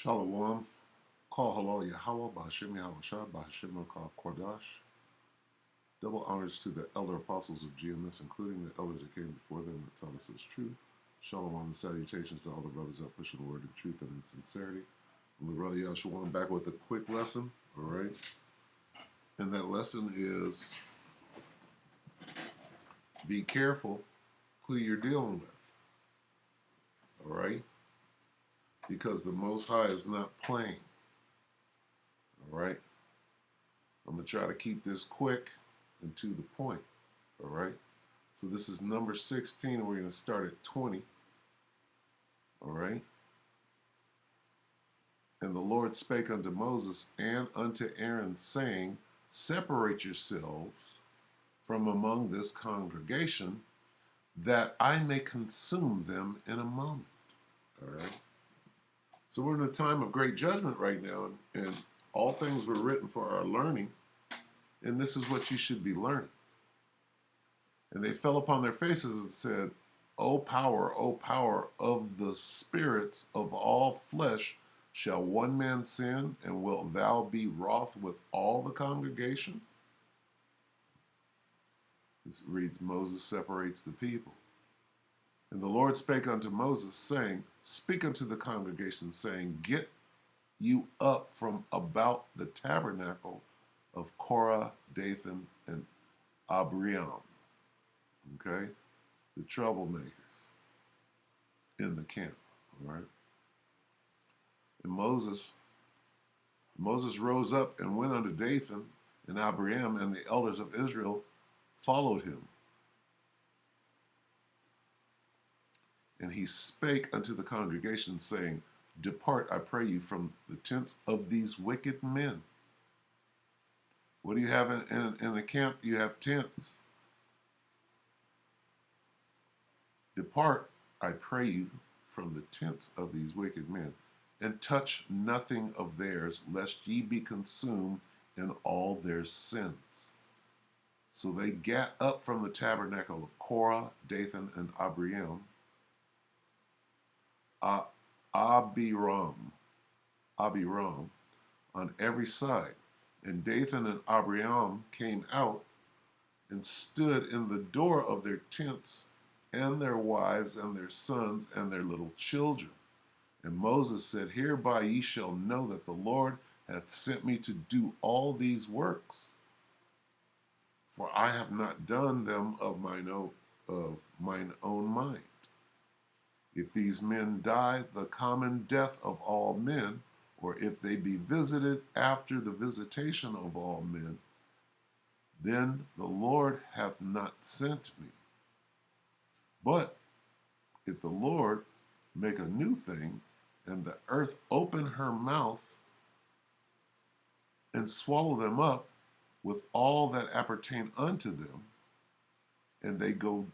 Shalom. Call halal Yahweh, Bahashim Yahweh Shah, Bahashim Rakar Kodash. Double honors to the elder apostles of GMS, including the elders that came before them that taught us as truth. Shalom and salutations to all the brothers that pushing the word of truth and in sincerity. I'm the brother Yahshua back with a quick lesson, all right? And that lesson is be careful who you're dealing with, all right? Because the Most High is not playing, all right? I'm going to try to keep this quick and to the point, all right? So this is number 16, and we're going to start at 20, all right? And the Lord spake unto Moses and unto Aaron, saying, separate yourselves from among this congregation, that I may consume them in a moment, all right? So we're in a time of great judgment right now, and all things were written for our learning, and this is what you should be learning. And they fell upon their faces and said, O power of the spirits of all flesh, shall one man sin, and wilt thou be wroth with all the congregation? This reads, Moses separates the people. And the Lord spake unto Moses, saying, speak unto the congregation, saying, get you up from about the tabernacle of Korah, Dathan, and Abiram. Okay? The troublemakers in the camp. All right? And Moses rose up and went unto Dathan and Abiram, and the elders of Israel followed him. And he spake unto the congregation, saying, depart, I pray you, from the tents of these wicked men. What do you have in a camp? You have tents. Depart, I pray you, from the tents of these wicked men, and touch nothing of theirs, lest ye be consumed in all their sins. So they gat up from the tabernacle of Korah, Dathan, and Abiram, Abiram, on every side. And Dathan and Abiram came out and stood in the door of their tents, and their wives and their sons and their little children. And Moses said, hereby ye shall know that the Lord hath sent me to do all these works. For I have not done them of mine own mind. If these men die the common death of all men, or if they be visited after the visitation of all men, then the Lord hath not sent me. But if the Lord make a new thing, and the earth open her mouth, and swallow them up with all that appertain unto them, and they go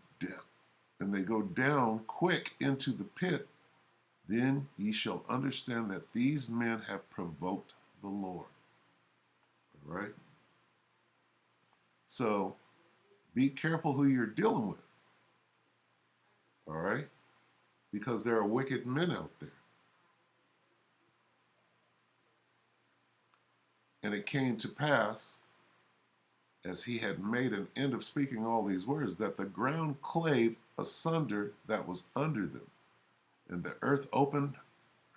down quick into the pit, then ye shall understand that these men have provoked the Lord. All right? So be careful who you're dealing with. All right? Because there are wicked men out there. And it came to pass, as he had made an end of speaking all these words, that the ground clave asunder that was under them, and the earth opened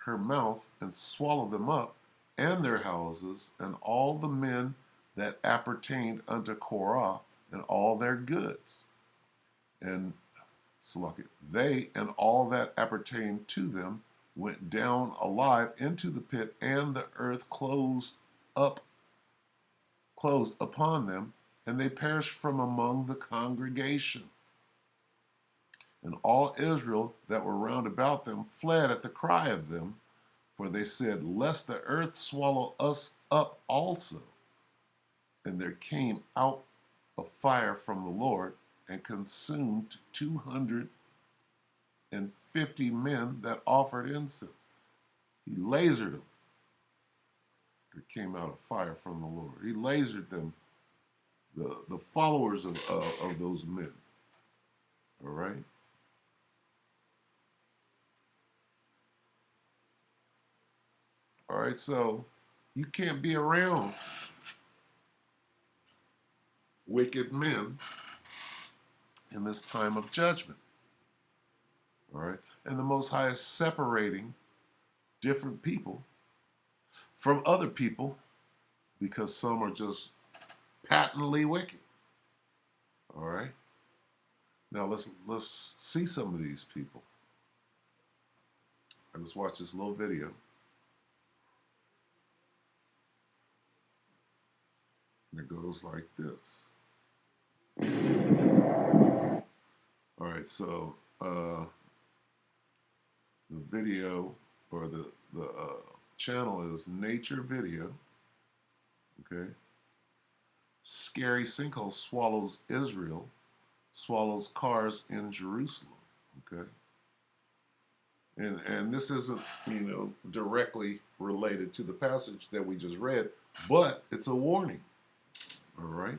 her mouth and swallowed them up, and their houses, and all the men that appertained unto Korah, and all their goods. And they and all that appertained to them went down alive into the pit, and the earth closed upon them, and they perished from among the congregation. And all Israel that were round about them fled at the cry of them, for they said, lest the earth swallow us up also. And there came out a fire from the Lord, and consumed 250 men that offered incense. He lasered them. There came out a fire from the Lord. He lasered them, the followers of those men. All right? All right, so you can't be around wicked men in this time of judgment. All right, and the Most High is separating different people from other people because some are just patently wicked. All right. Now let's see some of these people. And let's watch this little video. And it goes like this. All right, so the video or the channel is Nature Video. Okay. Scary sinkhole swallows Israel, swallows cars in Jerusalem. Okay. And this isn't, directly related to the passage that we just read, but it's a warning, all right,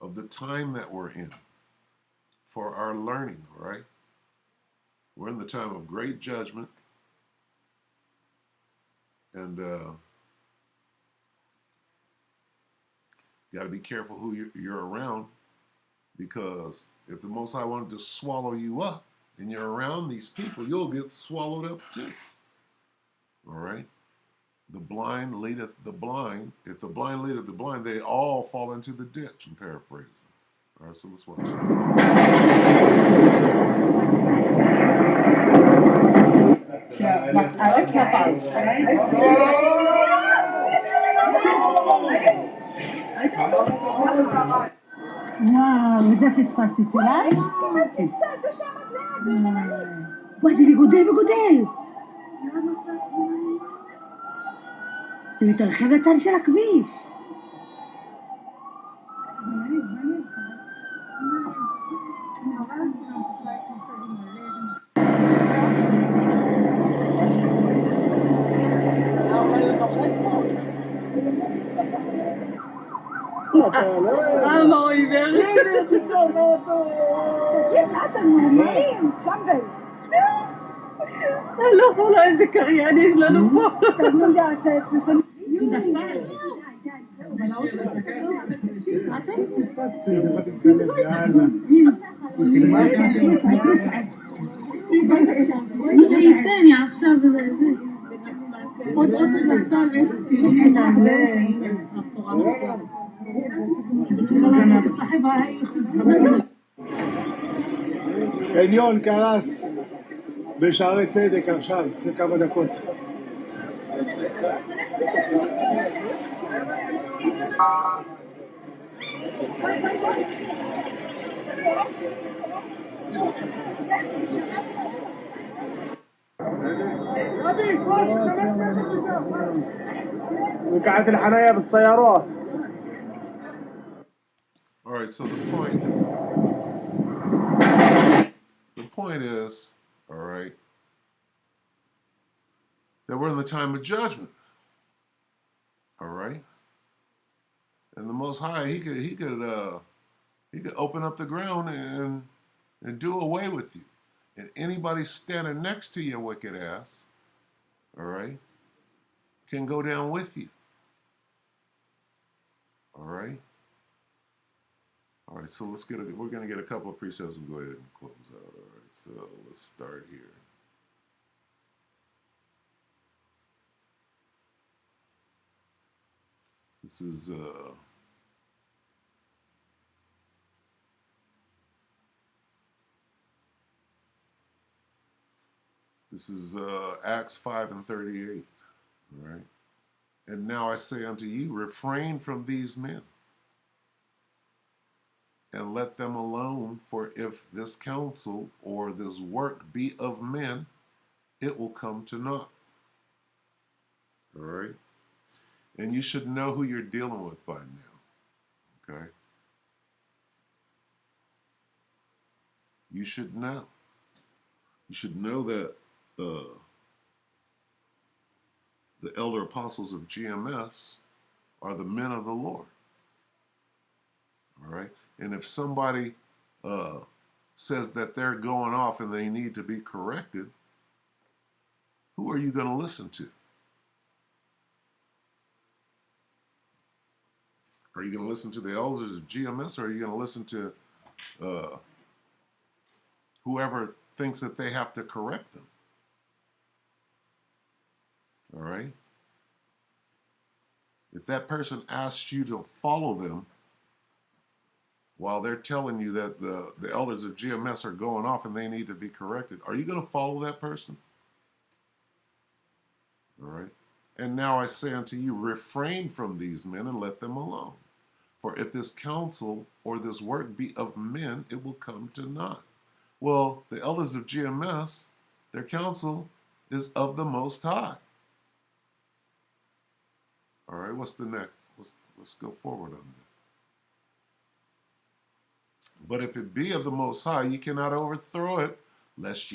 of the time that we're in for our learning, all right? We're in the time of great judgment, and got to be careful who you're around, because if the Most High wanted to swallow you up and you're around these people, you'll get swallowed up too, all right? The blind leadeth the blind. If the blind leadeth the blind, they all fall into the ditch. I'm paraphrasing. All right, so let's watch it. וואו, את זה פספסתי צלם? זה שם ליד, וואי, זה גודל וגודל. זה מתרחב לצד של הכביש. מה הוא עיוור? אתה נורמלים, שם גאי. אני לא יכולה, איזה קריין יש לנו פה. אתה לא יודע, ייתן, עכשיו זה. עוד לחתן עליון קרס בשערי צדק עכשיו, לפני כמה דקות. وقعت الحنايا بالسيارات. All right, so the point is, all right, that we're in the time of judgment. All right, and the Most High, he could open up the ground and do away with you, and anybody standing next to your wicked ass, all right, can go down with you. All right. All right, so we're going to get a couple of precepts and go ahead and close out. All right, so let's start here. This is Acts 5:38, all right? And now I say unto you, refrain from these men, and let them alone, for if this counsel or this work be of men, it will come to naught. All right? And you should know who you're dealing with by now. Okay? You should know. You should know that the elder apostles of GMS are the men of the Lord. All right? And if somebody says that they're going off and they need to be corrected, who are you going to listen to? Are you going to listen to the elders of GMS, or are you going to listen to whoever thinks that they have to correct them? All right? If that person asks you to follow them while they're telling you that the elders of GMS are going off and they need to be corrected, are you going to follow that person? All right? And now I say unto you, refrain from these men and let them alone. For if this counsel or this work be of men, it will come to naught. Well, the elders of GMS, their counsel is of the Most High. All right, what's the next? Let's go forward on that. But if it be of the Most High, ye cannot overthrow it, lest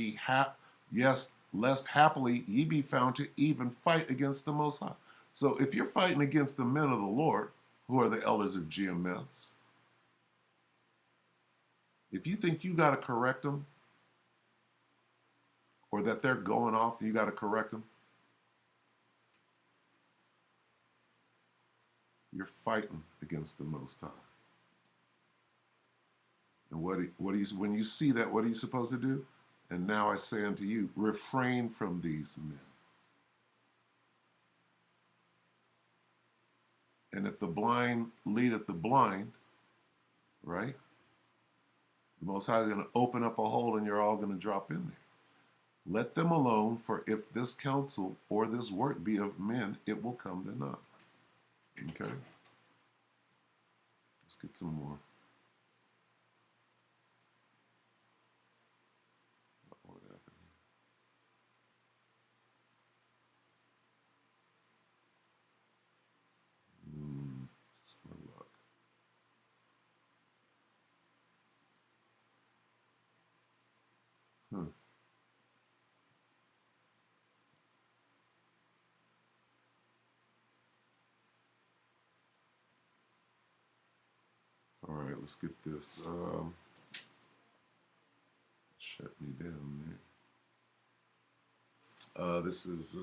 lest happily ye be found to even fight against the Most High. So if you're fighting against the men of the Lord, who are the elders of GMS, if you think you got to correct them, or that they're going off and you got to correct them, you're fighting against the Most High. And when you see that, what are you supposed to do? And now I say unto you, refrain from these men. And if the blind leadeth the blind, right? The Most High is going to open up a hole and you're all going to drop in there. Let them alone, for if this counsel or this work be of men, it will come to naught. Okay? Let's get some more. What happened here? Just my luck. Huh. All right, let's get this. Shut me down there. This is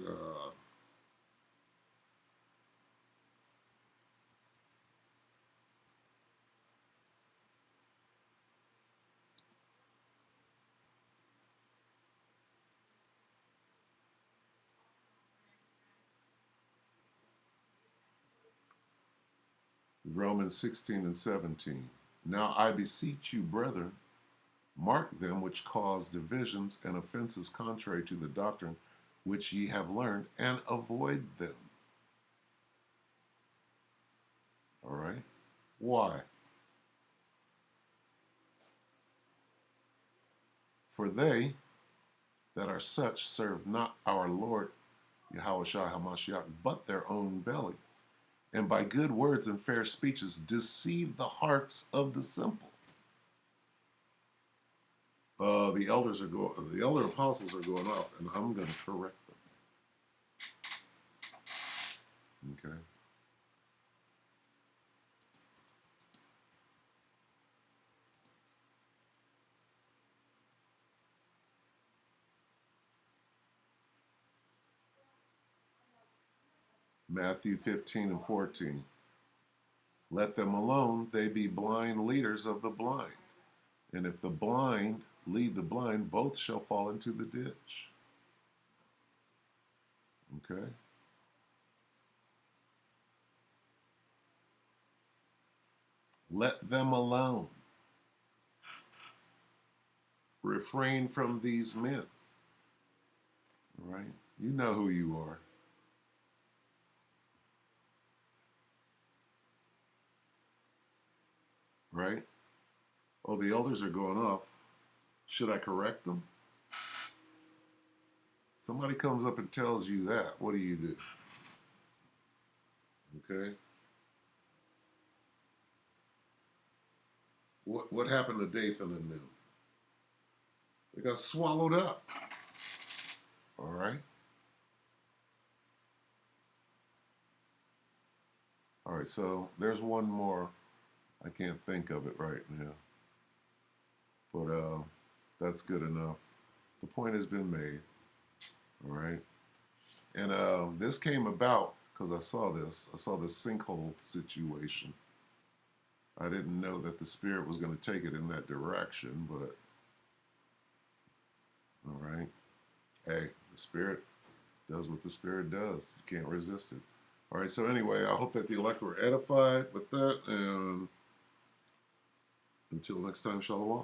Romans 16 and 17. Now I beseech you, brethren, mark them which cause divisions and offenses contrary to the doctrine which ye have learned, and avoid them. All right? Why? For they that are such serve not our Lord Yahushua HaMashiach, but their own belly, and by good words and fair speeches deceive the hearts of the simple. The elder apostles are going off, and I'm going to correct them. Okay. Matthew 15 and 14. Let them alone, they be blind leaders of the blind. And if the blind lead the blind, both shall fall into the ditch. Okay? Let them alone. Refrain from these men. All right? You know who you are. Right? Oh, the elders are going off. Should I correct them? Somebody comes up and tells you that. What do you do? Okay? What happened to Dathan and them? They got swallowed up. All right? All right, so there's one more. I can't think of it right now. But that's good enough. The point has been made. All right? And this came about because I saw this. I saw this sinkhole situation. I didn't know that the Spirit was going to take it in that direction, but all right. Hey, the Spirit does what the Spirit does. You can't resist it. All right, so anyway, I hope that the elect were edified with that, and until next time, shalom.